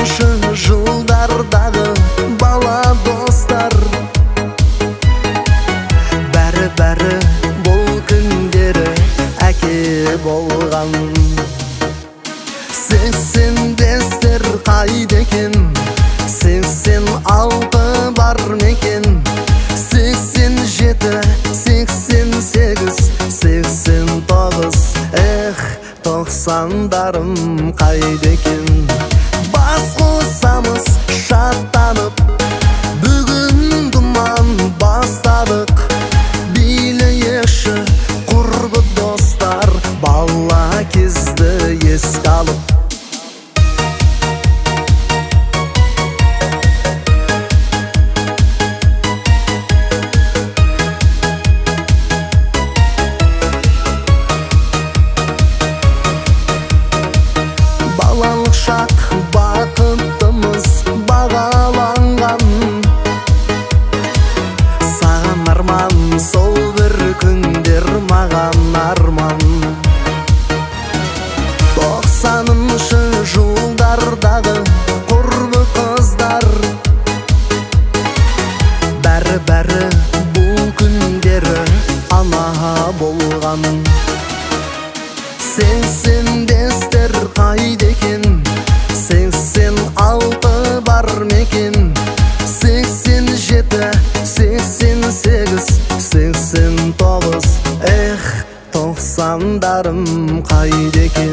90-шы жылдардағы бала достар бәрі бұл күндері әке болған. 85-тер қайда екен, 86 бар мекен, 87, 88, 89, 90-дарым қайда екен. Бас қосамыз шаттанып, бүгін думан бастадық. Билейікші құрбы достар, бала кезді еске алып. Балалық шақ бақытымыз бағаланған, саған арман, сол бір күндер маған арман. 90-шы жылдардағы құрбы қыздар бәрі бұл күндері ана болған. 85-тер қайда екен, 86 бар мекен, 87, 88, 89, 90-дарым қайда екен.